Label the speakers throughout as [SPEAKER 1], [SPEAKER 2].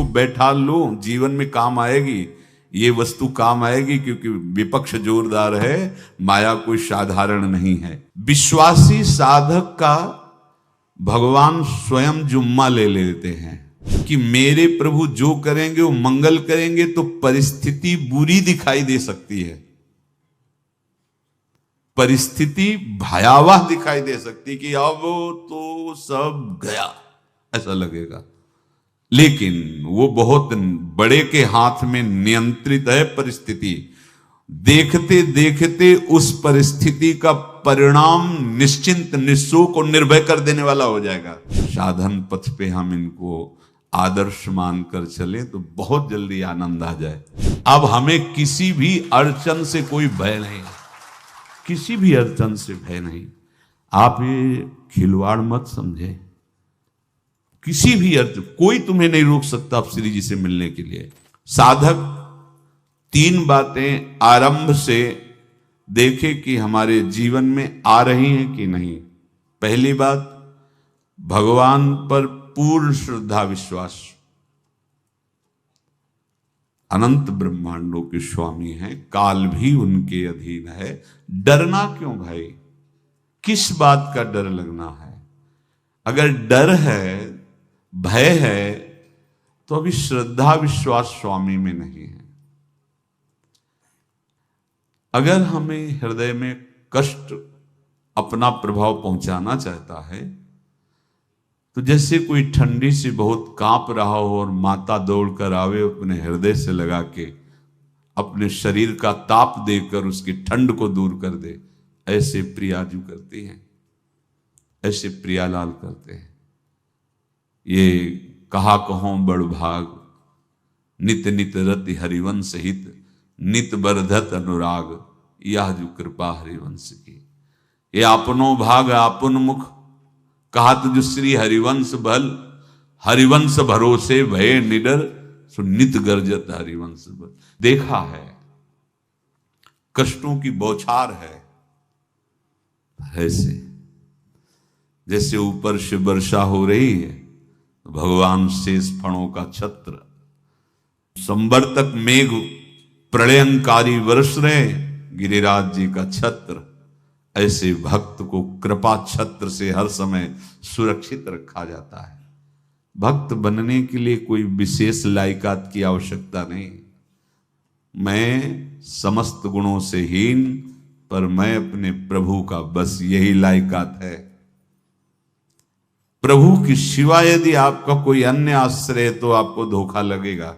[SPEAKER 1] इसको बैठा लो, जीवन में काम आएगी, ये वस्तु काम आएगी, क्योंकि विपक्ष जोरदार है, माया कोई साधारण नहीं है। विश्वासी साधक का भगवान स्वयं जुम्मा ले लेते हैं कि मेरे प्रभु जो करेंगे वो मंगल करेंगे, तो परिस्थिति बुरी दिखाई दे सकती है, परिस्थिति भयावह दिखाई दे सकती कि अब तो सब गया, ऐसा लगेगा, लेकिन वो बहुत बड़े के हाथ में नियंत्रित है परिस्थिति। देखते देखते उस परिस्थिति का परिणाम निश्चिंत, निःशोक और निर्भय कर देने वाला हो जाएगा। साधन पथ पे हम इनको आदर्श मानकर चले तो बहुत जल्दी आनंद आ जाए। अब हमें किसी भी अड़चन से कोई भय नहीं, किसी भी अड़चन से भय नहीं। आप ये खिलवाड़ मत समझे, किसी भी अर्थ कोई तुम्हें नहीं रोक सकता आप श्री जी से मिलने के लिए। साधक 3 बातें आरंभ से देखे कि हमारे जीवन में आ रही हैं कि नहीं। पहली बात, भगवान पर पूर्ण श्रद्धा विश्वास। अनंत ब्रह्मांडों के स्वामी हैं, काल भी उनके अधीन है, डरना क्यों भाई? किस बात का डर लगना है? अगर डर है, भय है, तो अभी श्रद्धा विश्वास स्वामी में नहीं है। अगर हमें हृदय में कष्ट अपना प्रभाव पहुंचाना चाहता है, तो जैसे कोई ठंडी से बहुत कांप रहा हो और माता दौड़कर आवे, अपने हृदय से लगा के अपने शरीर का ताप देकर उसकी ठंड को दूर कर दे, ऐसे प्रियाजू करती हैं, ऐसे प्रियालाल करते हैं। ये कहा कहो बड़ भाग, नित नित रति हरिवंश हित, नित बरधत अनुराग, यह जो कृपा हरिवंश की। ये आपनो भाग आपन मुख, कहत जो श्री हरिवंश बल, हरिवंश भरोसे भय निडर, सो नित गर्जत हरिवंश बल। देखा है, कष्टों की बौछार है, ऐसे जैसे ऊपर से वर्षा हो रही है, भगवान शेष फणों का छत्र, संवर्तक मेघ प्रलयंकारी वर्ष रहे, गिरिराज जी का छत्र। ऐसे भक्त को कृपा छत्र से हर समय सुरक्षित रखा जाता है। भक्त बनने के लिए कोई विशेष लायकात की आवश्यकता नहीं। मैं समस्त गुणों से हीन, पर मैं अपने प्रभु का, बस यही लायकात है। प्रभु की सिवा यदि आपका कोई अन्य आश्रय है तो आपको धोखा लगेगा।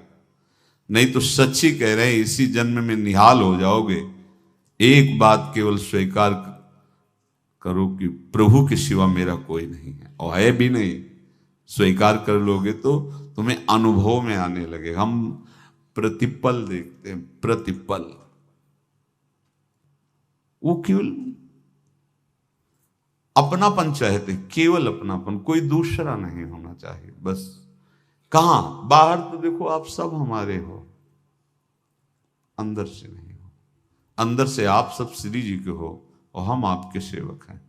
[SPEAKER 1] नहीं तो सच्ची कह रहे हैं, इसी जन्म में निहाल हो जाओगे। एक बात केवल स्वीकार करो कि प्रभु के सिवा मेरा कोई नहीं है, और है भी नहीं। स्वीकार कर लोगे तो तुम्हें अनुभव में आने लगे। हम प्रतिपल देखते हैं, प्रतिपल, वो केवल अपनापन चाहते, केवल अपनापन, कोई दूसरा नहीं होना चाहिए। बस कहां बाहर तो देखो आप सब हमारे हो, अंदर से नहीं हो। अंदर से आप सब श्री जी के हो और हम आपके सेवक हैं।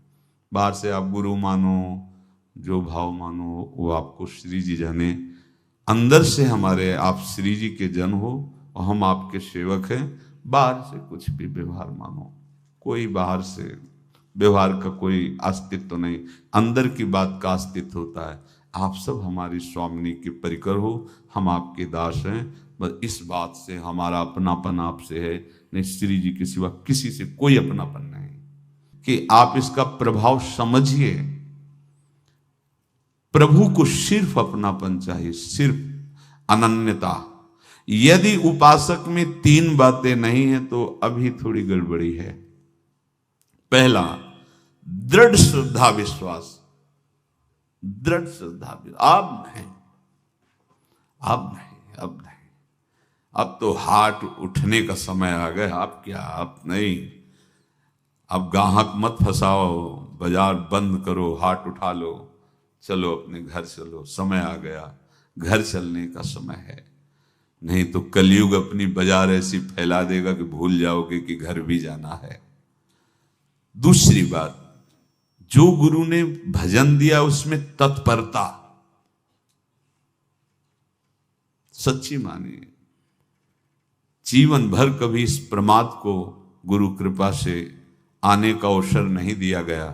[SPEAKER 1] बाहर से आप गुरु मानो, जो भाव मानो, वो आपको श्री जी जाने। अंदर से हमारे आप श्री जी के जन हो और हम आपके सेवक हैं। बाहर से कुछ भी व्यवहार मानो, कोई बाहर से व्यवहार का कोई अस्तित्व नहीं, अंदर की बात का अस्तित्व होता है। आप सब हमारी स्वामिनी के परिकर हो, हम आपके दास हैं। बस इस बात से हमारा अपनापन आपसे है, नहीं श्री जी के सिवा किसी से कोई अपनापन नहीं। कि आप इसका प्रभाव समझिए। प्रभु को सिर्फ अपनापन चाहिए, सिर्फ अनन्यता। यदि उपासक में 3 बातें नहीं है तो अभी थोड़ी गड़बड़ी है। पहला, दृढ़ श्रद्धा विश्वास। दृढ़ श्रद्धा, अब नहीं, अब नहीं, अब नहीं, अब तो हाथ उठने का समय आ गया। अब क्या, अब नहीं, अब गाहक मत फंसाओ, बाजार बंद करो, हाथ उठा लो, चलो अपने घर चलो, समय आ गया, घर चलने का समय है। नहीं तो कलयुग अपनी बाजार ऐसी फैला देगा कि भूल जाओगे कि घर भी जाना है। दूसरी बात, जो गुरु ने भजन दिया उसमें तत्परता। सच्ची मानिए। जीवन भर कभी इस प्रमाद को गुरु कृपा से आने का अवसर नहीं दिया गया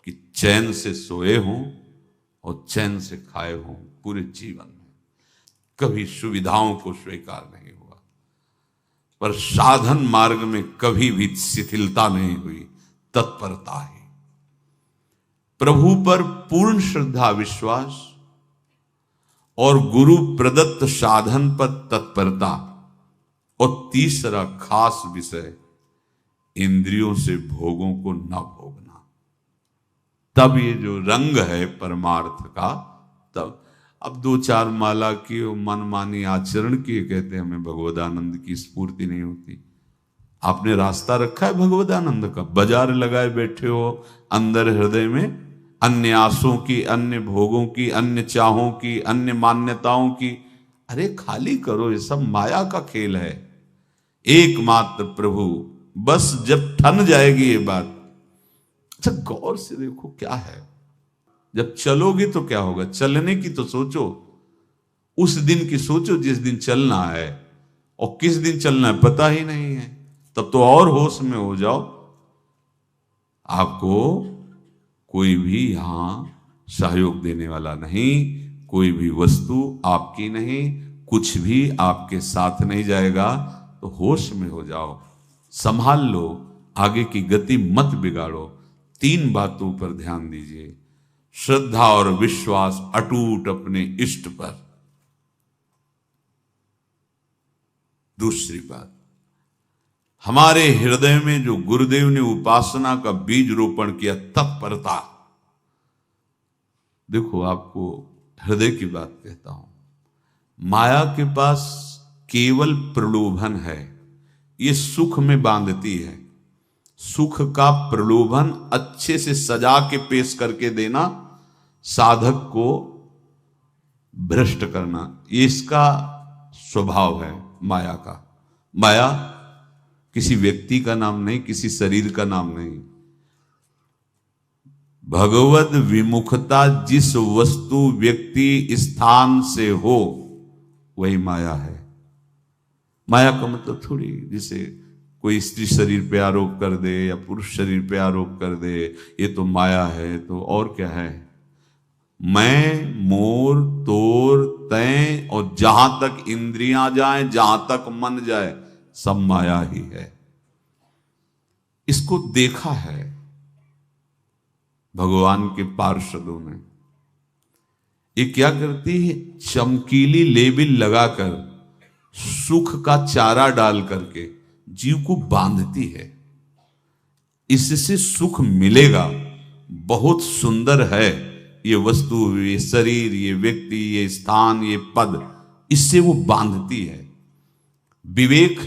[SPEAKER 1] कि चैन से सोए हों और चैन से खाए हों। पूरे जीवन में कभी सुविधाओं को स्वीकार नहीं हुआ, पर साधन मार्ग में कभी भी शिथिलता नहीं हुई, तत्परता ही। प्रभु पर पूर्ण श्रद्धा विश्वास और गुरु प्रदत्त साधन पर तत्परता, और तीसरा खास विषय इंद्रियों से भोगों को न भोगना। तब ये जो रंग है परमार्थ का, तब अब 2-4 माला की मनमानी आचरण किए कहते हैं हमें भगवदानंद की स्फूर्ति नहीं होती। आपने रास्ता रखा है भगवदानंद का, बाजार लगाए बैठे हो अंदर हृदय में अन्य आसों की, अन्य भोगों की, अन्य चाहों की, अन्य मान्यताओं की। अरे खाली करो, ये सब माया का खेल है। एकमात्र प्रभु, बस जब ठन जाएगी ये बात। अच्छा गौर से देखो क्या है, जब चलोगे तो क्या होगा, चलने की तो सोचो, उस दिन की सोचो जिस दिन चलना है, और किस दिन चलना है पता ही नहीं है, तब तो और होश में हो जाओ। आपको कोई भी यहां सहयोग देने वाला नहीं, कोई भी वस्तु आपकी नहीं, कुछ भी आपके साथ नहीं जाएगा। तो होश में हो जाओ, संभाल लो, आगे की गति मत बिगाड़ो। 3 बातों पर ध्यान दीजिए। श्रद्धा और विश्वास अटूट अपने इष्ट पर। दूसरी बात, हमारे हृदय में जो गुरुदेव ने उपासना का बीज रोपण किया, तत्परता। देखो आपको हृदय की बात कहता हूं, माया के पास केवल प्रलोभन है, ये सुख में बांधती है। सुख का प्रलोभन अच्छे से सजा के पेश करके देना, साधक को भ्रष्ट करना, ये इसका स्वभाव है माया का। माया किसी व्यक्ति का नाम नहीं, किसी शरीर का नाम नहीं। भगवद विमुखता जिस वस्तु व्यक्ति स्थान से हो वही माया है। माया का मतलब थोड़ी जिसे कोई स्त्री शरीर पे आरोप कर दे या पुरुष शरीर पे आरोप कर दे, ये तो माया है। तो और क्या है? मैं, मोर, तोर, तय, और जहां तक इंद्रियां जाएं, जहां तक मन जाए, सब माया ही है। इसको देखा है भगवान के पार्षदों ने। ये क्या करती है? चमकीली लेबिल लगाकर, सुख का चारा डाल करके जीव को बांधती है। इससे सुख मिलेगा, बहुत सुंदर है ये वस्तु, ये शरीर, ये व्यक्ति, ये स्थान, ये पद, इससे वो बांधती है। विवेक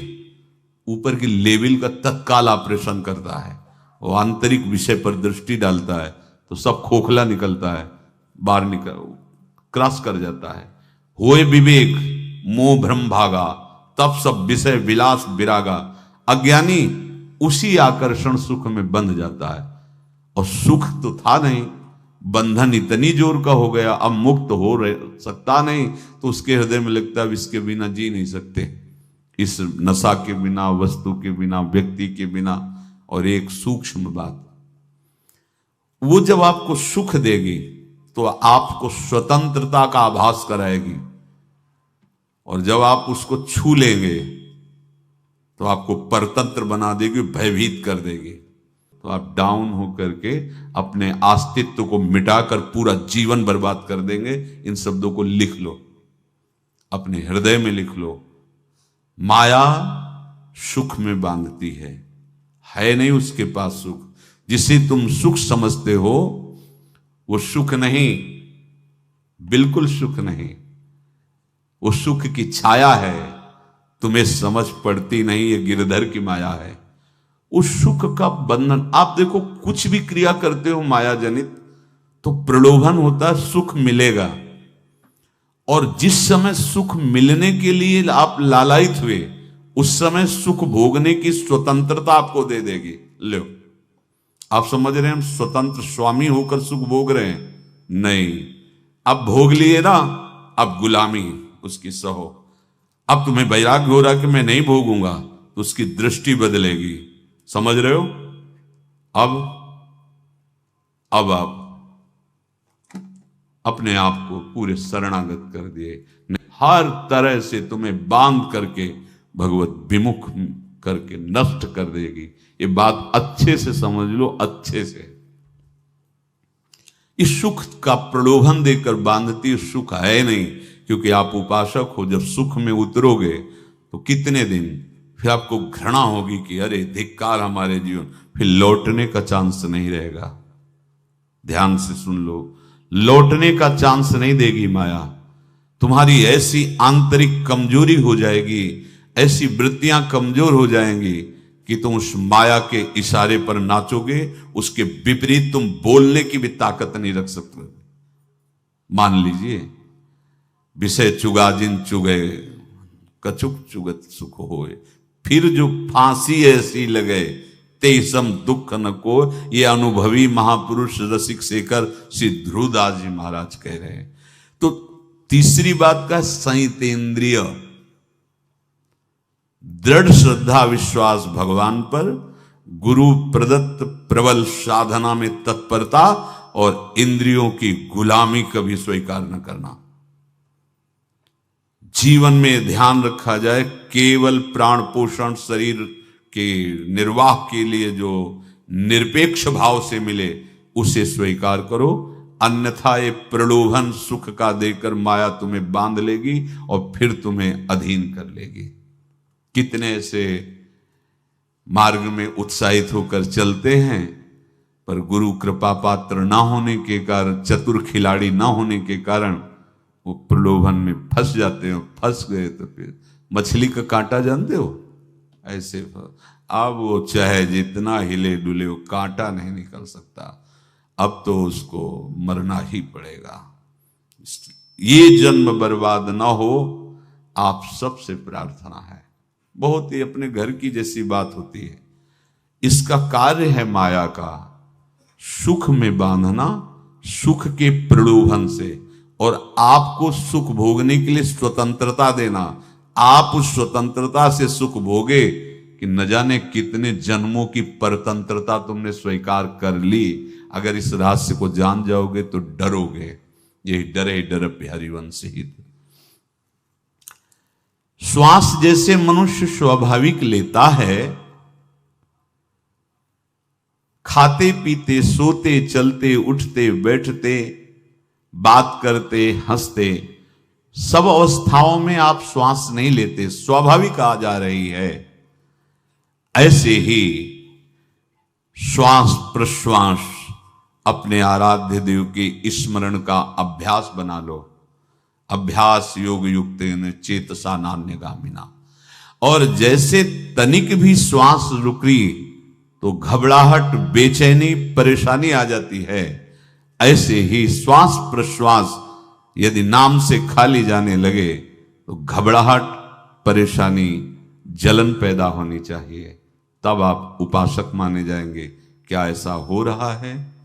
[SPEAKER 1] ऊपर की लेवल का तत्काल ऑपरेशन करता है, वो आंतरिक विषय पर दृष्टि डालता है तो सब खोखला निकलता है, बाहर निकल क्रॉस कर जाता है। होए विवेक मोह भ्रम भागा, तब सब विषय विलास विरागा। अज्ञानी उसी आकर्षण सुख में बंध जाता है, और सुख तो था नहीं, बंधन इतनी जोर का हो गया, अब मुक्त हो सकता नहीं, तो उसके हृदय में लगता है इसके बिना जी नहीं सकते, इस नशा के बिना, वस्तु के बिना, व्यक्ति के बिना। और एक सूक्ष्म बात, वो जब आपको सुख देगी तो आपको स्वतंत्रता का आभास कराएगी, और जब आप उसको छू लेंगे तो आपको परतंत्र बना देगी, भयभीत कर देगी। तो आप डाउन होकर के अपने अस्तित्व को मिटाकर पूरा जीवन बर्बाद कर देंगे। इन शब्दों को लिख लो, अपने हृदय में लिख लो। माया सुख में बांधती है नहीं उसके पास सुख। जिसे तुम सुख समझते हो वो सुख नहीं, बिल्कुल सुख नहीं, वो सुख की छाया है, तुम्हें समझ पड़ती नहीं, ये गिरधर की माया है। उस सुख का बंधन, आप देखो कुछ भी क्रिया करते हो माया जनित तो प्रलोभन होता है, सुख मिलेगा। और जिस समय सुख मिलने के लिए आप लालायित हुए, उस समय सुख भोगने की स्वतंत्रता आपको दे देगी। लो, आप समझ रहे हैं हम स्वतंत्र स्वामी होकर सुख भोग रहे हैं? नहीं, अब भोग लिए ना, अब गुलामी, उसकी सहो। अब तुम्हें वैराग्य हो रहा कि मैं नहीं भोगूंगा, तो उसकी दृष्टि बदलेगी। समझ रहे हो? अब आप अपने आप को पूरे शरणागत कर दिए, हर तरह से तुम्हें बांध करके भगवत विमुख करके नष्ट कर देगी। ये बात अच्छे से समझ लो, अच्छे से। इस सुख का प्रलोभन देकर बांधती सुख है नहीं, क्योंकि आप उपासक हो। जब सुख में उतरोगे तो कितने दिन फिर आपको घृणा होगी कि अरे धिक्कार हमारे जीवन, फिर लौटने का चांस नहीं रहेगा। ध्यान से सुन लो, लौटने का चांस नहीं देगी माया। तुम्हारी ऐसी आंतरिक कमजोरी हो जाएगी, ऐसी वृत्तियां कमजोर हो जाएंगी कि तुम उस माया के इशारे पर नाचोगे, उसके विपरीत तुम बोलने की भी ताकत नहीं रख सकते। मान लीजिए, विषय चुगा जिन चुगे, कछुक चुगत सुख होए, फिर जो फांसी ऐसी लगे ते सम दुख न को। ये अनुभवी महापुरुष रसिक शेखर श्री ध्रुवदास जी महाराज कह रहे हैं। तो तीसरी बात का संयतेंद्रिय, दृढ़ श्रद्धा विश्वास भगवान पर, गुरु प्रदत्त प्रबल साधना में तत्परता, और इंद्रियों की गुलामी कभी स्वीकार न करना। जीवन में ध्यान रखा जाए, केवल प्राण पोषण शरीर के निर्वाह के लिए जो निरपेक्ष भाव से मिले उसे स्वीकार करो, अन्यथा ये प्रलोभन सुख का देकर माया तुम्हें बांध लेगी और फिर तुम्हें अधीन कर लेगी। कितने ऐसे मार्ग में उत्साहित होकर चलते हैं, पर गुरु कृपा पात्र ना होने के कारण, चतुर खिलाड़ी ना होने के कारण वो प्रलोभन में फंस जाते हैं। फंस गए तो फिर मछली का कांटा जानते हो, ऐसे अब वो चाहे जितना हिले डुले वो कांटा नहीं निकल सकता। अब तो उसको मरना ही पड़ेगा। ये जन्म बर्बाद ना हो, आप सबसे प्रार्थना है। बहुत ही अपने घर की जैसी बात होती है। इसका कार्य है माया का सुख में बांधना, सुख के प्रलोभन से, और आपको सुख भोगने के लिए स्वतंत्रता देना। आप उस स्वतंत्रता से सुख भोगे कि न जाने कितने जन्मों की परतंत्रता तुमने स्वीकार कर ली। अगर इस रहस्य को जान जाओगे तो डरोगे। यही डरे डर प्यारी वंश हित। श्वास जैसे मनुष्य स्वाभाविक लेता है, खाते पीते सोते चलते उठते बैठते बात करते हंसते, सब अवस्थाओं में आप श्वास नहीं लेते, स्वाभाविक आ जा रही है। ऐसे ही श्वास प्रश्वास अपने आराध्य देव के स्मरण का अभ्यास बना लो। अभ्यास योग युक्तेन चेतसा नान्यगामिना। और जैसे तनिक भी श्वास रुकी तो घबराहट, बेचैनी, परेशानी आ जाती है, ऐसे ही श्वास प्रश्वास यदि नाम से खाली जाने लगे तो घबराहट, परेशानी, जलन पैदा होनी चाहिए। तब आप उपासक माने जाएंगे। क्या ऐसा हो रहा है?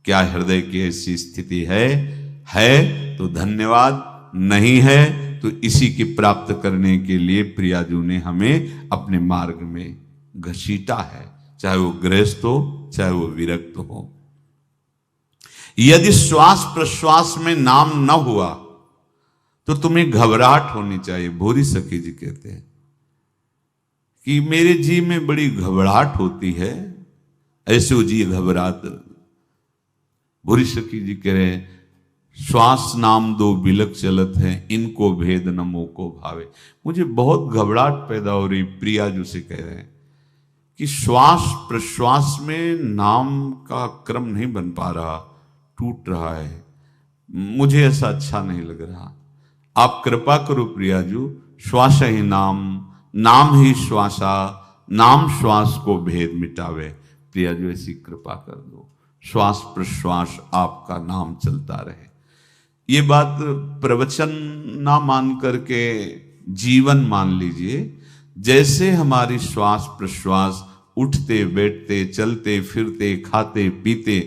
[SPEAKER 1] क्या हृदय की ऐसी स्थिति है तो धन्यवाद, नहीं है तो इसी की प्राप्त करने के लिए प्रियाजू ने हमें अपने मार्ग में घसीटा है, चाहे वो गृहस्थ हो चाहे वो विरक्त हो। यदि श्वास प्रश्वास में नाम न हुआ तो तुम्हें घबराहट होनी चाहिए। भूरी सखी जी कहते हैं कि मेरे जी में बड़ी घबराहट होती है, ऐसे वो जी घबरात। भूरी सखी जी कह रहे हैं, श्वास नाम दो बिलक चलत है, इनको भेद न मोको भावे। मुझे बहुत घबराहट पैदा हो रही। प्रिया जो से कह रहे हैं कि श्वास प्रश्वास में नाम का क्रम नहीं बन पा रहा, टूट रहा है, मुझे ऐसा अच्छा नहीं लग रहा। आप कृपा करो प्रियाजू, श्वास ही नाम, नाम ही श्वासा, नाम श्वास को भेद मिटावे। प्रियाजू ऐसी कृपा कर दो, श्वास प्रश्वास आपका नाम चलता रहे। ये बात प्रवचन ना मान करके जीवन मान लीजिए। जैसे हमारी श्वास प्रश्वास उठते बैठते चलते फिरते खाते पीते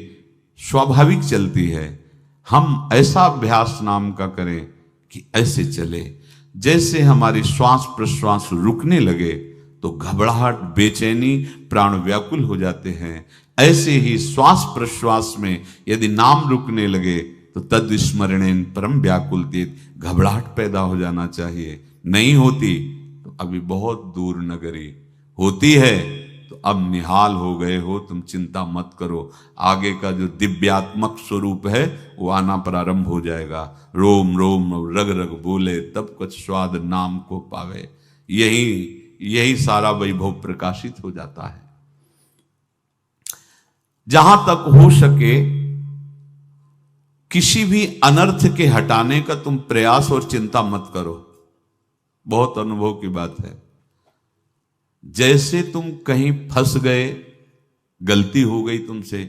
[SPEAKER 1] स्वाभाविक चलती है, हम ऐसा अभ्यास नाम का करें कि ऐसे चले। जैसे हमारी श्वास प्रश्वास रुकने लगे तो घबराहट, बेचैनी, प्राण व्याकुल हो जाते हैं, ऐसे ही श्वास प्रश्वास में यदि नाम रुकने लगे तो तद स्मरणेन परम व्याकुलतीत, घबराहट पैदा हो जाना चाहिए। नहीं होती तो अभी बहुत दूर नगरी, होती है तो अब निहाल हो गए हो, तुम चिंता मत करो। आगे का जो दिव्यात्मक स्वरूप है वो आना प्रारंभ हो जाएगा। रोम रोम रग रग बोले तब कुछ स्वाद नाम को पावे। यही सारा वैभव प्रकाशित हो जाता है। जहां तक हो सके किसी भी अनर्थ के हटाने का तुम प्रयास और चिंता मत करो। बहुत अनुभव की बात है। जैसे तुम कहीं फंस गए, गलती हो गई तुमसे,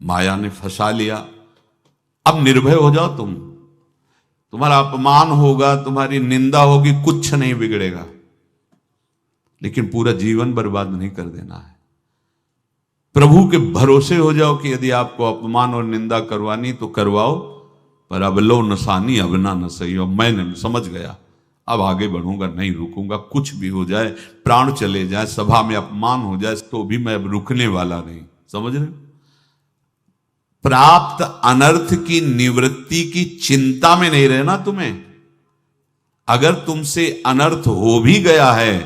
[SPEAKER 1] माया ने फंसा लिया, अब निर्भय हो जाओ। तुम्हारा अपमान होगा, तुम्हारी निंदा होगी, कुछ नहीं बिगड़ेगा, लेकिन पूरा जीवन बर्बाद नहीं कर देना है। प्रभु के भरोसे हो जाओ कि यदि आपको अपमान और निंदा करवानी तो करवाओ, पर अब लो नसानी अब ना न सही हो। मैं समझ गया, अब आगे बढ़ूंगा, नहीं रुकूंगा। कुछ भी हो जाए, प्राण चले जाए, सभा में अपमान हो जाए, तो भी मैं अब रुकने वाला नहीं। समझ रहे? प्राप्त अनर्थ की निवृत्ति की चिंता में नहीं रहना तुम्हें। अगर तुमसे अनर्थ हो भी गया है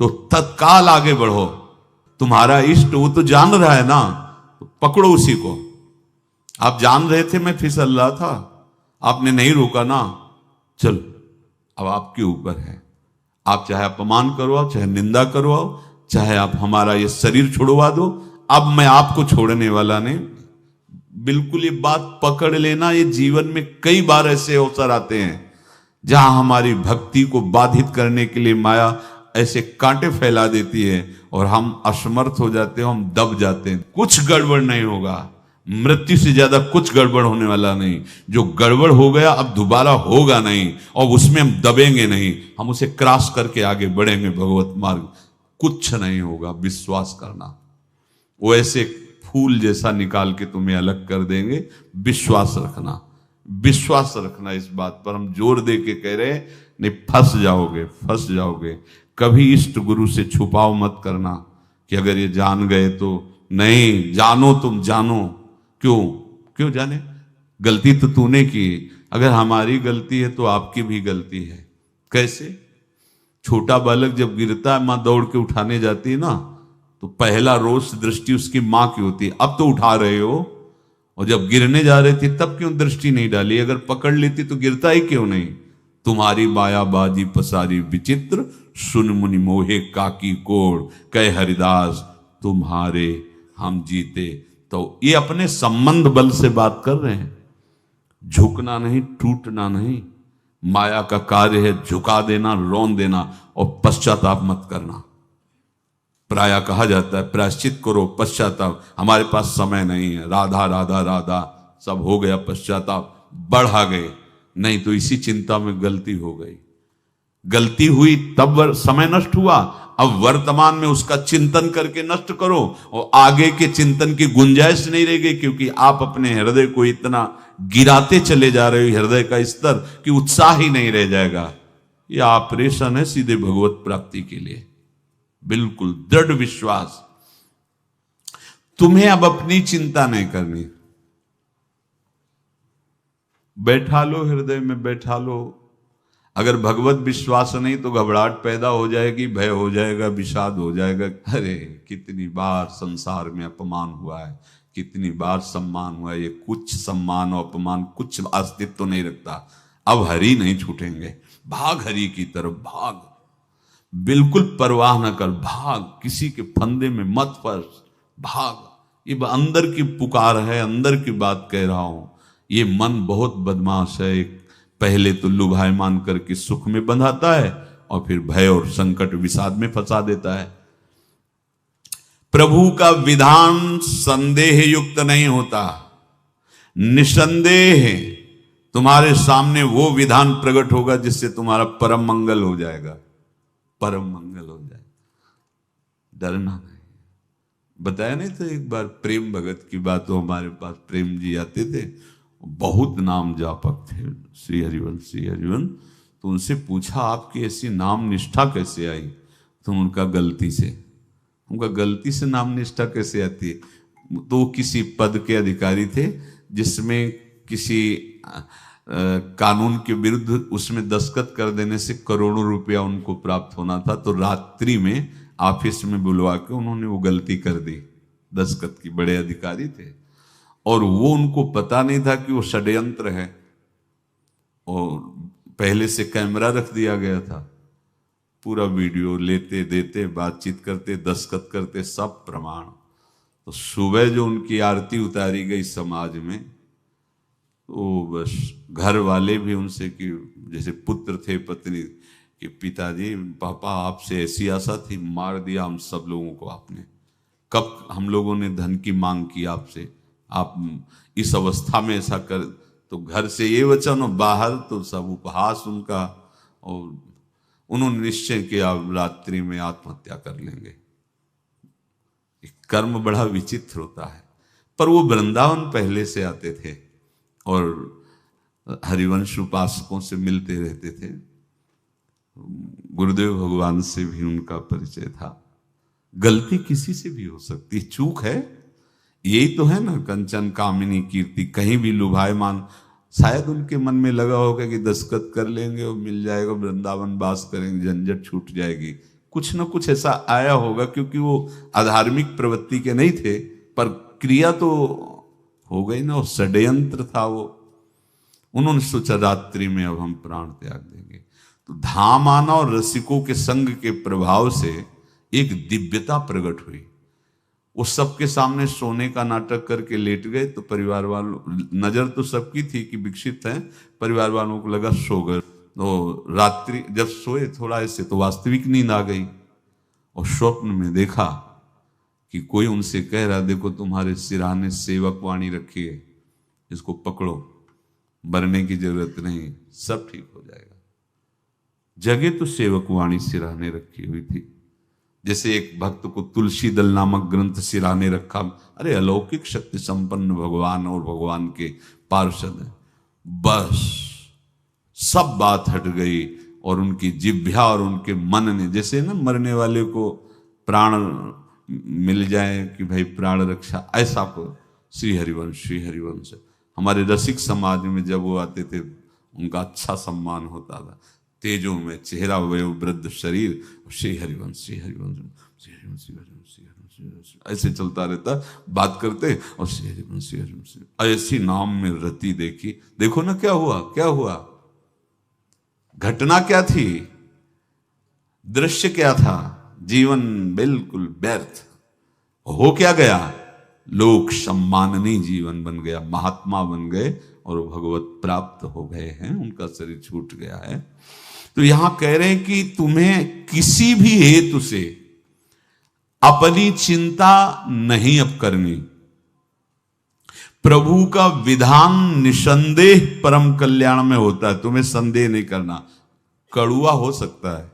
[SPEAKER 1] तो तत्काल आगे बढ़ो। तुम्हारा इष्ट वो तो जान रहा है ना, तो पकड़ो उसी को। आप जान रहे थे मैं फिसल रहा था, आपने नहीं रोका ना, चलो अब आपके ऊपर है। आप चाहे अपमान करवाओ, चाहे निंदा करवाओ, चाहे आप हमारा ये शरीर छुड़वा दो, अब मैं आपको छोड़ने वाला नहीं। बिल्कुल ये बात पकड़ लेना। ये जीवन में कई बार ऐसे अवसर आते हैं जहां हमारी भक्ति को बाधित करने के लिए माया ऐसे कांटे फैला देती है और हम असमर्थ हो जाते हैं, हम दब जाते हैं। कुछ गड़बड़ नहीं होगा, मृत्यु से ज्यादा कुछ गड़बड़ होने वाला नहीं। जो गड़बड़ हो गया अब दोबारा होगा नहीं, और उसमें हम दबेंगे नहीं, हम उसे क्रॉस करके आगे बढ़ेंगे भगवत मार्ग। कुछ नहीं होगा, विश्वास करना। वो ऐसे फूल जैसा निकाल के तुम्हें अलग कर देंगे। विश्वास रखना, विश्वास रखना। इस बात पर हम जोर दे के कह रहे हैं, नहीं फंस जाओगे, फंस जाओगे। कभी इष्ट गुरु से छुपाव मत करना कि अगर ये जान गए तो। नहीं, जानो, तुम जानो। क्यों जाने? गलती तो तूने की। अगर हमारी गलती है तो आपकी भी गलती है। कैसे? छोटा बालक जब गिरता है, मां दौड़ के उठाने जाती है ना, तो पहला रोष दृष्टि उसकी मां की होती है। अब तो उठा रहे हो, और जब गिरने जा रहे थे तब क्यों दृष्टि नहीं डाली? अगर पकड़ लेती तो गिरता ही क्यों नहीं? तुम्हारी मायाबाजी पसारी विचित्र, सुन मुनि मोहे काकी कोड़, कह हरिदास तुम्हारे हम जीते। तो ये अपने संबंध बल से बात कर रहे हैं। झुकना नहीं, टूटना नहीं। माया का कार्य है झुका देना, रौन देना, और पश्चाताप मत करना। प्रायः कहा जाता है प्रायश्चित करो, पश्चाताप। हमारे पास समय नहीं है। राधा राधा राधा सब हो गया, पश्चाताप बढ़ा गए। नहीं तो इसी चिंता में गलती हो गई, गलती हुई तब समय नष्ट हुआ। अब वर्तमान में उसका चिंतन करके नष्ट करो, और आगे के चिंतन की गुंजाइश नहीं रह गई, क्योंकि आप अपने हृदय को इतना गिराते चले जा रहे हो, हृदय का स्तर, कि उत्साह ही नहीं रह जाएगा। यह ऑपरेशन है सीधे भगवत प्राप्ति के लिए। बिल्कुल दृढ़ विश्वास। तुम्हें अब अपनी चिंता नहीं करनी। बैठा लो, हृदय में बैठा लो। अगर भगवत विश्वास नहीं तो घबराहट पैदा हो जाएगी, भय हो जाएगा, विषाद हो जाएगा। अरे कितनी बार संसार में अपमान हुआ है, कितनी बार सम्मान हुआ है। ये कुछ सम्मान और अपमान कुछ अस्तित्व तो नहीं रखता। अब हरि नहीं छूटेंगे। भाग हरि की तरफ, भाग। बिल्कुल परवाह न कर, भाग। किसी के फंदे में मत फंस, भाग। ये अंदर की पुकार है, अंदर की बात कह रहा हूं। ये मन बहुत बदमाश है। पहले तो लुभायमान करके सुख में बंधाता है, और फिर भय और संकट विषाद में फंसा देता है। प्रभु का विधान संदेह युक्त नहीं होता। निसंदेह तुम्हारे सामने वो विधान प्रकट होगा जिससे तुम्हारा परम मंगल हो जाएगा, परम मंगल हो जाएगा। डरना नहीं। बताया नहीं तो एक बार प्रेम भगत की बात। तो हमारे पास प्रेम जी आते थे, बहुत नाम जापक थे, श्री हरिवंश, श्री हरिवंश। तो उनसे पूछा आपकी ऐसी नाम निष्ठा कैसे आई? तो उनका गलती से। उनका गलती से नाम निष्ठा कैसे आती है? तो वो किसी पद के अधिकारी थे जिसमें किसी कानून के विरुद्ध उसमें दस्तखत कर देने से करोड़ों रुपया उनको प्राप्त होना था। तो रात्रि में ऑफिस में बुलवा के उन्होंने वो गलती कर दी दस्तखत की। बड़े अधिकारी थे और वो उनको पता नहीं था कि वो षड्यंत्र है, और पहले से कैमरा रख दिया गया था। पूरा वीडियो लेते देते, बातचीत करते, दस्तखत करते, सब प्रमाण। तो सुबह जो उनकी आरती उतारी गई समाज में, तो बस घर वाले भी उनसे कि जैसे पुत्र थे पत्नी कि पिताजी पापा आपसे ऐसी आशा थी, मार दिया हम सब लोगों को आपने। कब हम लोगों ने धन की मांग की आपसे, आप इस अवस्था में ऐसा कर। तो घर से ये वचन और बाहर तो सब उपहास उनका, और उन्होंने निश्चय किया रात्रि में आत्महत्या कर लेंगे। कर्म बड़ा विचित्र होता है। पर वो वृंदावन पहले से आते थे और हरिवंश उपासकों से मिलते रहते थे। गुरुदेव भगवान से भी उनका परिचय था। गलती किसी से भी हो सकती, चूक है, यही तो है ना। कंचन कामिनी कीर्ति, कहीं भी लुभायमान। शायद उनके मन में लगा होगा कि दस्तखत कर लेंगे और मिल जाएगा, वृंदावन वास करेंगे, झंझट छूट जाएगी। कुछ ना कुछ ऐसा आया होगा, क्योंकि वो अधार्मिक प्रवृत्ति के नहीं थे, पर क्रिया तो हो गई ना। वो षड्यंत्र था वो। उन्होंने सोचा रात्रि में अब हम प्राण त्याग देंगे। तो धाम आना और रसिकों के संग के प्रभाव से एक दिव्यता प्रकट हुई। वो सबके सामने सोने का नाटक करके लेट गए। तो परिवार वालों, नजर तो सबकी थी कि विकसित है, परिवार वालों को लगा सो गए। तो रात्रि जब सोए थोड़ा ऐसे, तो वास्तविक नींद आ गई और स्वप्न में देखा कि कोई उनसे कह रहा, देखो तुम्हारे सिरहाने सेवक वाणी रखी है, इसको पकड़ो, मरने की जरूरत नहीं, सब ठीक हो जाएगा। जगह तो सेवक वाणी सिरहाने रखी हुई थी। जैसे एक भक्त को तुलसी दल नामक ग्रंथ सिरहाने रखा। अरे अलौकिक शक्ति संपन्न भगवान और भगवान के पार्षद हैं। बस सब बात हट गई और उनकी जिह्वा और उनके मन ने, जैसे ना मरने वाले को प्राण मिल जाए कि भाई प्राण रक्षा, ऐसा को श्री हरिवंश हमारे रसिक समाज में जब वो आते थे उनका अच्छा सम्मान होता था। तेजो में चेहरा, वयो वृद्ध शरीर, श्री हरिवंश ऐसे चलता रहता, बात करते और श्री हरिवंश ऐसी नाम में रति देखी। देखो ना क्या हुआ, घटना क्या थी, दृश्य क्या था। जीवन बिल्कुल व्यर्थ हो क्या गया, लोक सम्माननीय जीवन बन गया, महात्मा बन गए और भगवत प्राप्त हो गए हैं, उनका शरीर छूट गया है। तो यहां कह रहे हैं कि तुम्हें किसी भी हेतु से अपनी चिंता नहीं अब करनी। प्रभु का विधान निसंदेह परम कल्याण में होता है, तुम्हें संदेह नहीं करना। कड़ुआ हो सकता है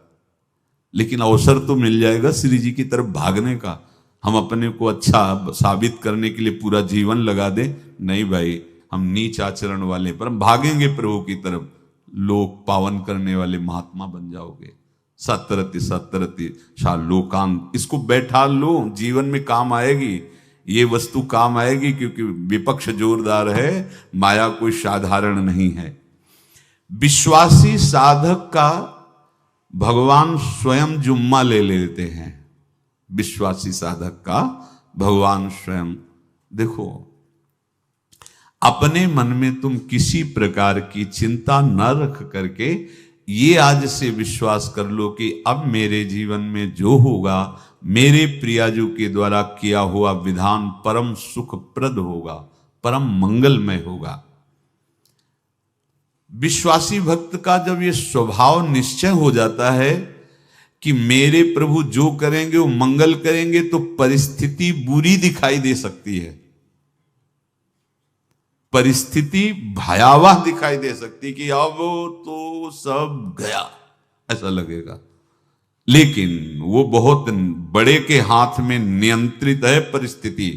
[SPEAKER 1] लेकिन अवसर तो मिल जाएगा श्री जी की तरफ भागने का। हम अपने को अच्छा साबित करने के लिए पूरा जीवन लगा दें, नहीं भाई, हम नीच आचरण वाले पर हम भागेंगे प्रभु की तरफ, लोक पावन करने वाले महात्मा बन जाओगे। सतरति शाह लोकांत, इसको बैठा लो, जीवन में काम आएगी, ये वस्तु काम आएगी, क्योंकि विपक्ष जोरदार है, माया कोई साधारण नहीं है। विश्वासी साधक का भगवान स्वयं जुम्मा ले लेते हैं। विश्वासी साधक का भगवान स्वयं, देखो अपने मन में तुम किसी प्रकार की चिंता न रख करके ये आज से विश्वास कर लो कि अब मेरे जीवन में जो होगा, मेरे प्रियाजू के द्वारा किया हुआ विधान परम सुखप्रद होगा, परम मंगलमय होगा। विश्वासी भक्त का जब ये स्वभाव निश्चय हो जाता है कि मेरे प्रभु जो करेंगे वो मंगल करेंगे, तो परिस्थिति बुरी दिखाई दे सकती है, परिस्थिति भयावह दिखाई दे सकती कि अब तो सब गया, ऐसा लगेगा। लेकिन वो बहुत बड़े के हाथ में नियंत्रित है परिस्थिति।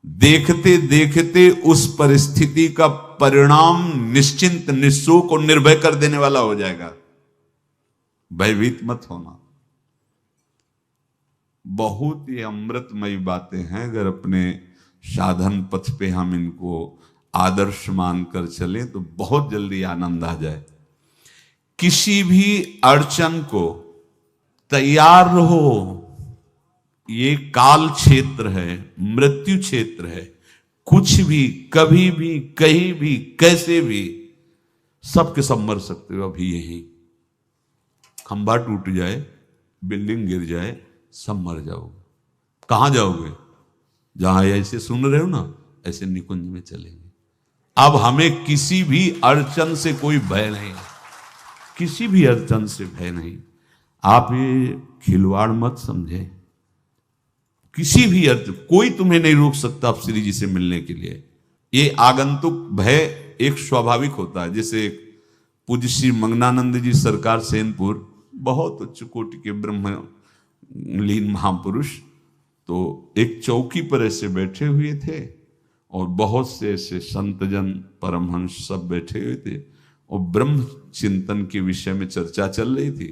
[SPEAKER 1] देखते देखते उस परिस्थिति का परिणाम निश्चिंत, निःशोक और निर्भय कर देने वाला हो जाएगा। भयभीत मत होना। बहुत ही अमृतमयी बातें हैं, अगर अपने साधन पथ पे हम इनको आदर्श मानकर चलें तो बहुत जल्दी आनंद आ जाए। किसी भी अड़चन को तैयार रहो। ये काल क्षेत्र है, मृत्यु क्षेत्र है। कुछ भी, कभी भी, कहीं भी, कैसे भी, सबके सब मर सकते हो। अभी यही खंभा टूट जाए, बिल्डिंग गिर जाए, सब मर जाओगे। कहां जाओगे? जहां ऐसे सुन रहे हो ना, ऐसे निकुंज में चलेंगे। अब हमें किसी भी अड़चन से कोई भय नहीं, किसी भी अड़चन से भय नहीं। आप ये खिलवाड़ मत समझे। किसी भी अर्थ कोई तुम्हें नहीं रोक सकता आप श्री जी से मिलने के लिए। ये आगंतुक भय एक स्वाभाविक होता है। जैसे पूज्य श्री मंगनानंद जी सरकार सेनपुर, बहुत उच्च कोटि के ब्रह्मलीन महापुरुष, तो एक चौकी पर ऐसे बैठे हुए थे और बहुत से ऐसे संतजन परमहंस सब बैठे हुए थे और ब्रह्म चिंतन के विषय में चर्चा चल रही थी।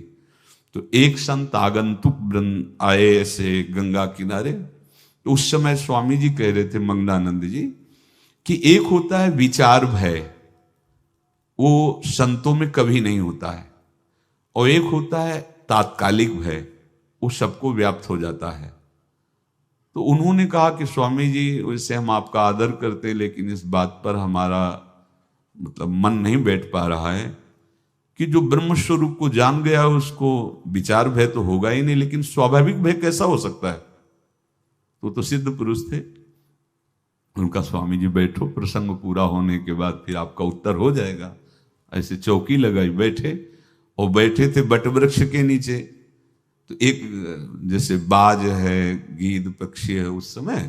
[SPEAKER 1] तो एक संत आगंतुक वृंद आए ऐसे गंगा किनारे। तो उस समय स्वामी जी कह रहे थे मंगनानंद जी कि एक होता है विचार भय, वो संतों में कभी नहीं होता है, और एक होता है तात्कालिक भय, वो सबको व्याप्त हो जाता है। तो उन्होंने कहा कि स्वामी जी, वैसे हम आपका आदर करते, लेकिन इस बात पर हमारा मतलब मन नहीं बैठ पा रहा है कि जो ब्रह्म स्वरूप को जान गया उसको विचार भय तो होगा ही नहीं, लेकिन स्वाभाविक भय कैसा हो सकता है? तो सिद्ध पुरुष थे। उनका स्वामी जी बैठो, प्रसंग पूरा होने के बाद फिर आपका उत्तर हो जाएगा। ऐसे चौकी लगाई, बैठे, और बैठे थे बट वृक्ष के नीचे। तो एक जैसे बाज है, गीद पक्षी है, उस समय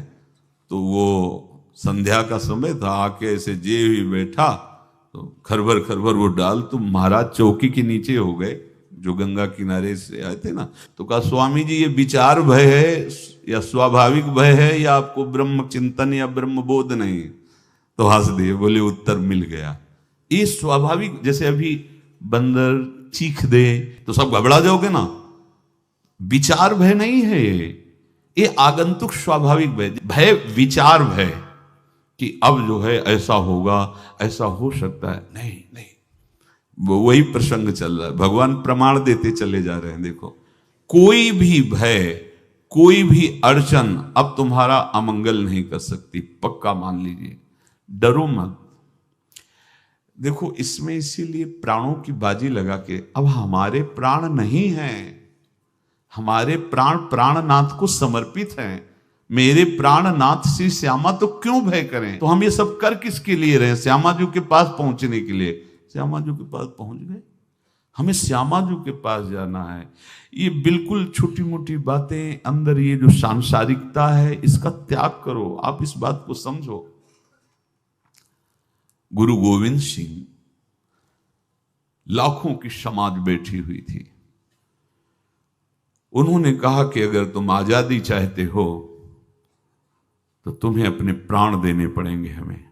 [SPEAKER 1] तो वो संध्या का समय था, आके ऐसे जे ही बैठा तो खरबर खरबर वो डाल, तो महाराज चौकी के नीचे हो गए, जो गंगा किनारे से आए थे ना। तो कहा स्वामी जी, ये विचार भय है या स्वाभाविक भय है, या आपको ब्रह्म चिंतन या ब्रह्म बोध नहीं? तो हंस दिए, बोले उत्तर मिल गया। ये स्वाभाविक, जैसे अभी बंदर चीख दे तो सब घबरा जाओगे ना, विचार भय नहीं है ये आगंतुक स्वाभाविक भय। भय विचार भय कि अब जो है ऐसा होगा, ऐसा हो सकता है, नहीं नहीं, वही प्रसंग चल रहा है। भगवान प्रमाण देते चले जा रहे हैं। देखो, कोई भी भय, कोई भी अड़चन अब तुम्हारा अमंगल नहीं कर सकती, पक्का मान लीजिए। डरो मत। देखो, इसमें इसीलिए प्राणों की बाजी लगा के, अब हमारे प्राण नहीं हैं, हमारे प्राण प्राणनाथ को समर्पित हैं। मेरे प्राणनाथ श्री श्यामा, तो क्यों भय करें? तो हम ये सब कर किसके लिए रहे? श्यामा जी के पास पहुंचने के लिए। श्यामा जी के पास पहुंच गए, हमें श्यामा जी के पास जाना है। ये बिल्कुल छोटी मोटी बातें, अंदर ये जो सांसारिकता है, इसका त्याग करो। आप इस बात को समझो। गुरु गोविंद सिंह, लाखों की समाज बैठी हुई थी। उन्होंने कहा कि अगर तुम आजादी चाहते हो तो तुम्हें अपने प्राण देने पड़ेंगे हमें।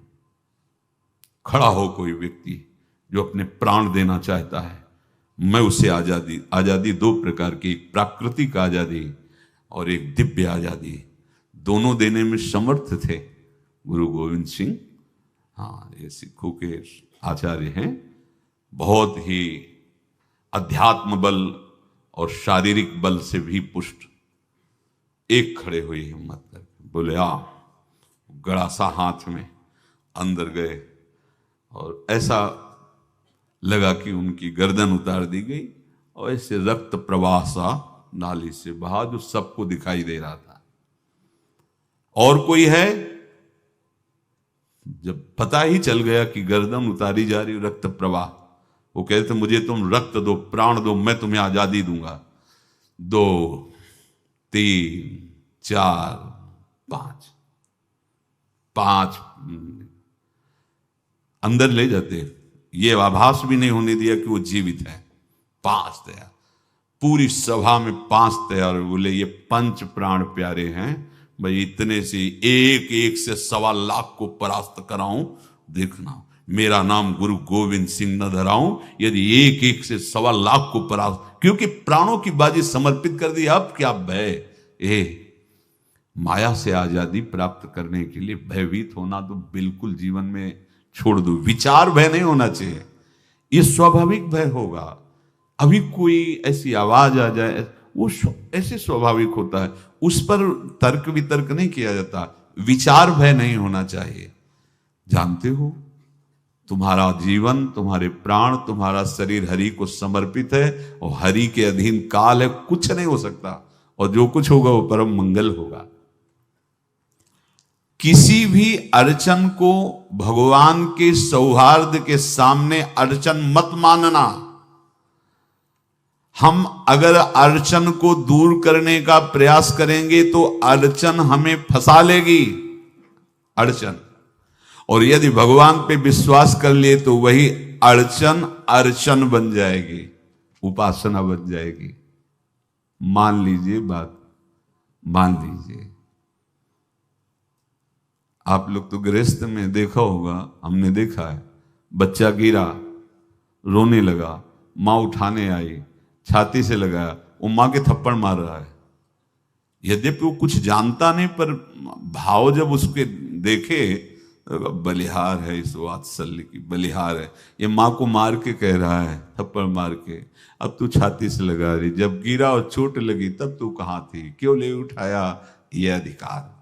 [SPEAKER 1] खड़ा हो कोई व्यक्ति जो अपने प्राण देना चाहता है, मैं उसे आजादी। आजादी दो प्रकार की, एक प्राकृतिक आजादी और एक दिव्य आजादी, दोनों देने में समर्थ थे गुरु गोविंद सिंह। हाँ, ये सिखों के आचार्य हैं। बहुत ही अध्यात्म बल और शारीरिक बल से भी पुष्ट। एक खड़े हुए हिम्मत करके बोले, आ। गड़ासा हाथ में अंदर गए और ऐसा लगा कि उनकी गर्दन उतार दी गई और ऐसे रक्त प्रवाह सा नाली से बहा, जो सबको दिखाई दे रहा था। और कोई है? जब पता ही चल गया कि गर्दन उतारी जा रही, रक्त प्रवाह, वो कहते मुझे तुम रक्त दो, प्राण दो, मैं तुम्हें आजादी दूंगा। 2 3 4 5 अंदर ले जाते, ये आभास भी नहीं होने दिया कि वो जीवित है। 5 तैयार, पूरी सभा में 5 तैयार। बोले ये पंच प्राण प्यारे हैं भाई, इतने से एक एक से 1.25 लाख को परास्त कराऊं, देखना। मेरा नाम गुरु गोविंद सिंह न धराऊं, यदि एक एक से 1.25 को परास्त, क्योंकि प्राणों की बाजी समर्पित कर दी। अब क्या भय? माया से आजादी प्राप्त करने के लिए भयभीत होना तो बिल्कुल जीवन में छोड़ दो। विचार भय नहीं होना चाहिए, ये स्वाभाविक भय होगा। अभी कोई ऐसी आवाज आ जाए, वो ऐसे स्वाभाविक होता है, उस पर तर्क वितर्क नहीं किया जाता। विचार भय नहीं होना चाहिए। जानते हो, तुम्हारा जीवन, तुम्हारे प्राण, तुम्हारा शरीर हरि को समर्पित है और हरि के अधीन काल है, कुछ नहीं हो सकता, और जो कुछ होगा वो परम मंगल होगा। किसी भी अड़चन को भगवान के सौहार्द के सामने अड़चन मत मानना। हम अगर अड़चन को दूर करने का प्रयास करेंगे तो अड़चन हमें फंसा लेगी, अड़चन। और यदि भगवान पे विश्वास कर लिए तो वही अड़चन अर्चन बन जाएगी, उपासना बन जाएगी। मान लीजिए बात, मान लीजिए आप लोग तो गृहस्थ में देखा होगा, हमने देखा है, बच्चा गिरा, रोने लगा, मां उठाने आई, छाती से लगाया, वो मां के थप्पड़ मार रहा है। यद्यपि वो कुछ जानता नहीं, पर भाव जब उसके देखे, बलिहार है, इस वात्सल्य की बलिहार है, ये मां को मार के कह रहा है, थप्पड़ मार के, अब तू छाती से लगा रही, जब गिरा और चोट लगी तब तू कहां थी, क्यों ले उठाया? ये अधिकार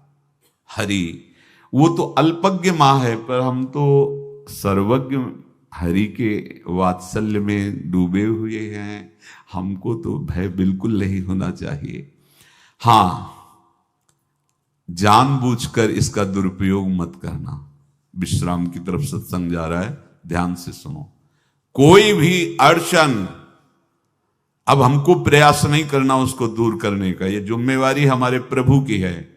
[SPEAKER 1] हरि, वो तो अल्पज्ञ मां है, पर हम तो सर्वज्ञ हरि के वात्सल्य में डूबे हुए हैं। हमको तो भय बिल्कुल नहीं होना चाहिए। हां, जानबूझकर इसका दुरुपयोग मत करना। विश्राम की तरफ सत्संग जा रहा है, ध्यान से सुनो। कोई भी अड़चन, अब हमको प्रयास नहीं करना उसको दूर करने का, ये जिम्मेवारी हमारे प्रभु की है।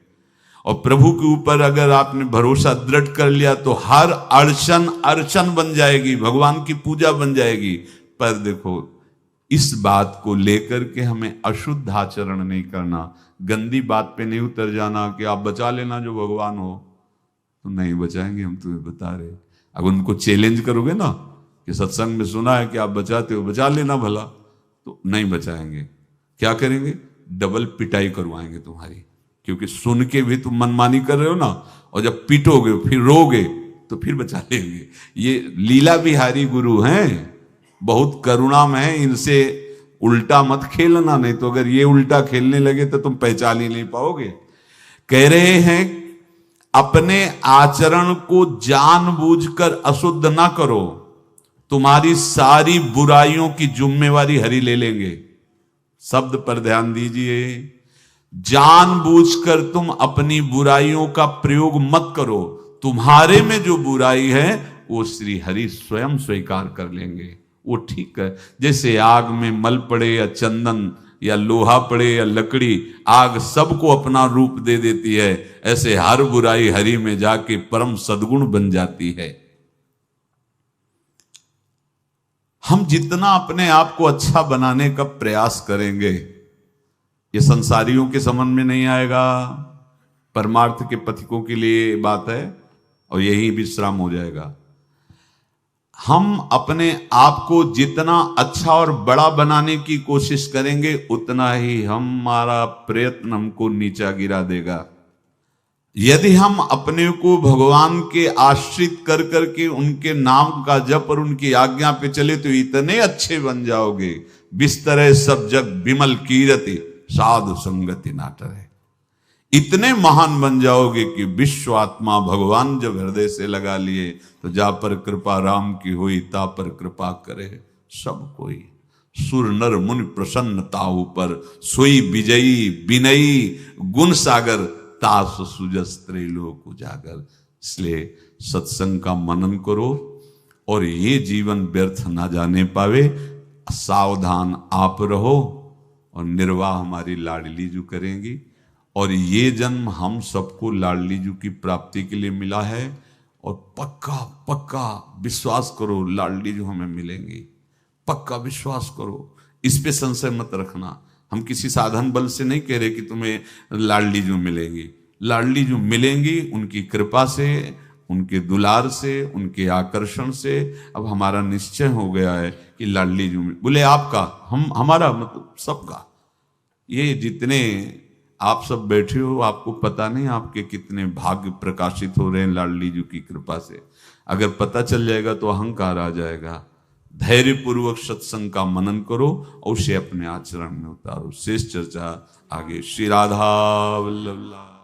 [SPEAKER 1] और प्रभु के ऊपर अगर आपने भरोसा दृढ़ कर लिया तो हर अड़चन अर्चन बन जाएगी, भगवान की पूजा बन जाएगी। पर देखो, इस बात को लेकर के हमें अशुद्ध आचरण नहीं करना, गंदी बात पे नहीं उतर जाना कि आप बचा लेना जो भगवान हो। तो नहीं बचाएंगे, हम तुम्हें बता रहे। अगर उनको चैलेंज करोगे ना कि सत्संग में सुना है कि आप बचाते हो, बचा लेना भला, तो नहीं बचाएंगे। क्या करेंगे? डबल पिटाई करवाएंगे तुम्हारी, क्योंकि सुन के भी तुम मनमानी कर रहे हो ना, और जब पीटोगे फिर रोगे तो फिर बचा लेंगे। ये लीला बिहारी गुरु हैं, बहुत करुणा में है, इनसे उल्टा मत खेलना, नहीं तो अगर ये उल्टा खेलने लगे तो तुम पहचान ही नहीं पाओगे। कह रहे हैं अपने आचरण को जानबूझकर अशुद्ध ना करो, तुम्हारी सारी बुराइयों की जिम्मेवारी हरि ले लेंगे। शब्द पर ध्यान दीजिए, जानबूझकर तुम अपनी बुराइयों का प्रयोग मत करो, तुम्हारे में जो बुराई है वो श्री हरि स्वयं स्वीकार कर लेंगे। वो ठीक है, जैसे आग में मल पड़े या चंदन या लोहा पड़े या लकड़ी, आग सबको अपना रूप दे देती है, ऐसे हर बुराई हरि में जाके परम सद्गुण बन जाती है। हम जितना अपने आप को अच्छा बनाने का प्रयास करेंगे, ये संसारियों के समझ में नहीं आएगा, परमार्थ के पथिकों के लिए बात है, और यही विश्राम हो जाएगा। हम अपने आप को जितना अच्छा और बड़ा बनाने की कोशिश करेंगे, उतना ही हमारा प्रयत्न हमको नीचा गिरा देगा। यदि हम अपने को भगवान के आश्रित कर करके उनके नाम का जप और उनकी आज्ञा पे चले तो इतने अच्छे बन जाओगे, बिस्तरे सब जग विमल कीरति साधु संगति नाटर है। इतने महान बन जाओगे कि विश्व आत्मा भगवान जब हृदय से लगा लिए तो जा पर कृपा राम की हुई, ता पर कृपा करे सब कोई। सुर नर मुनि प्रसन्नता ऊपर, सोई विजयी विनयी गुण सागर, तास सुजस त्रैलोक उजागर। इसलिए सत्संग का मनन करो और ये जीवन व्यर्थ ना जाने पावे, सावधान आप रहो, और निर्वाह हमारी लाडली जू करेंगी। और ये जन्म हम सबको लाडली जू की प्राप्ति के लिए मिला है, और पक्का पक्का विश्वास करो लाडली जू हमें मिलेंगी, पक्का विश्वास करो, इस पे संशय मत रखना। हम किसी साधन बल से नहीं कह रहे कि तुम्हें लाडली जू मिलेंगी, लाडली जू मिलेंगी उनकी कृपा से, उनके दुलार से, उनके आकर्षण से अब हमारा निश्चय हो गया है कि लाडली जी बोले आपका, हमारा मतलब सबका। ये जितने आप सब बैठे हो, आपको पता नहीं आपके कितने भाग्य प्रकाशित हो रहे हैं लाडली जी की कृपा से। अगर पता चल जाएगा तो अहंकार आ जाएगा। धैर्य पूर्वक सत्संग का मनन करो और उसे अपने आचरण में उतारो। शेष चर्चा आगे। श्री राधा वल्लभ।